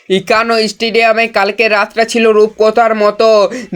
ইকানো স্টেডিয়ামে কালকে রাতটা ছিল রূপকথার মতো।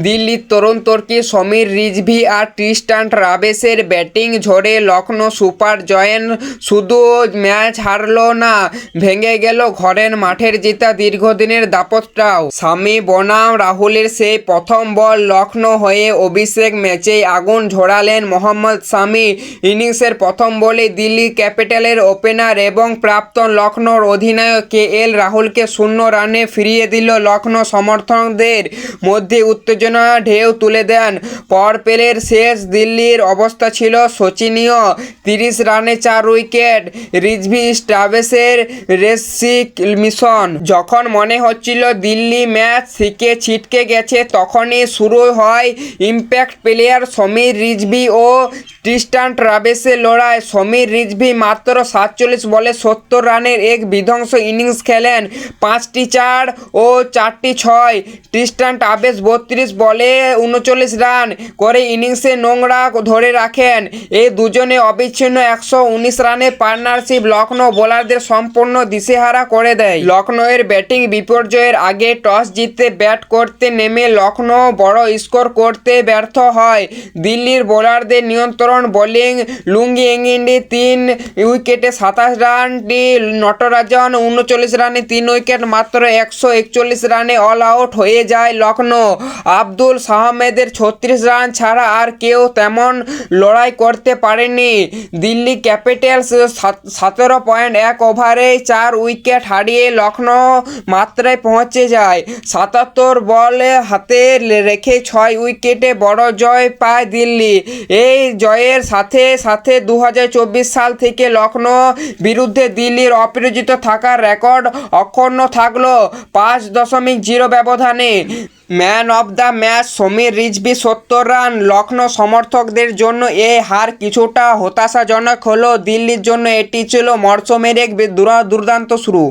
দিল্লির তরুণ তর্কি সমীর রিজভি আর ট্রিস্টান ট্রাভেসের ব্যাটিং ঝড়ে লখনৌ সুপার জায়ান্টস শুধু ম্যাচ হারলো না, ভেঙে গেল ঘরের মাঠের জেতা দীর্ঘদিনের দাপটটাও। শামি বনাম রাহুলের সেই প্রথম বল লখনৌ হয়ে অভিষেক ম্যাচেই আগুন ঝরালেন মোহাম্মদ শামি। ইনিংসের প্রথম বলে দিল্লি ক্যাপিটালের ওপেনার এবং প্রাক্তন লখনৌর অধিনায়ক KL রাহুলকে 0 রানে ফিরিয়ে দিল। লখনৌ সমর্থকদের মধ্যে উত্তেজনা ঢেউ তুলে দেন। পর পেলের শেষ দিল্লির অবস্থা ছিল শোচনীয়। 30 রানে 4 উইকেট, রিজভি ট্রাভেসের রেসিক মিশন। যখন মনে হচ্ছিল দিল্লি ম্যাচ থেকে ছিটকে গেছে, তখনই শুরু হয় ইম্প্যাক্ট প্লেয়ার সমীর রিজভি ও ট্রিস্টান ট্রাভেসের লড়াই। সমীর রিজভি মাত্র 47 বলে 70 রানের এক বিধ্বংসী ইনিংস খেলেন, 5টি 4 ও 4টি 6। ট্রিস্টান ট্রাভেস 32 বলে 39 রান করে ইনিংসে নোংরা ধরে রাখেন। এই দুজনে অবিচ্ছিন্ন 119 রানের পার্টনারশিপ লখনৌ বোলারদের সম্পূর্ণ দিশেহারা করে দেয়। লখনৌয়ের ব্যাটিং বিপর্যয়ের আগে টস জিতে ব্যাট করতে নেমে লখনৌ বড় স্কোর করতে ব্যর্থ হয়। দিল্লির বোলারদের নিয়ন্ত্রণ বোলিং লুঙ্গি এঙ্গিন্ডি 3 উইকেটে 27 রান, নটরাজন 39 রানে 3 উইকেট। মাত্র 141 রানে অল আউট হয়ে যায় লখনৌ। আব্দুল আহমেদের 36 রান ছাড়া আর কেউ তেমন লড়াই করতে পারেনি। দিল্লি ক্যাপিটালস 17.1 ওভারে 4 উইকেট হারিয়ে লখনৌ মাত্রায় পৌঁছে যায়। 77 বল হাতে রেখে 6 উইকেটে বড় জয় পায় দিল্লি। এই জয়ের সাথে সাথে 2024 সাল থেকে লখনৌ বিরুদ্ধে দিল্লির অপরাজিত থাকার রেকর্ড অক্ষুণ্ণ থাকলো 5.0 ব্যবধানে। Man of the match Samir Rizvi 70 run. Lucknow সমর্থকদের জন্য এই হার কিছুটা হতাশাজনক হলেও দিল্লির জন্য এটি ছিল মরশুমের এক দুর্দান্ত শুরু।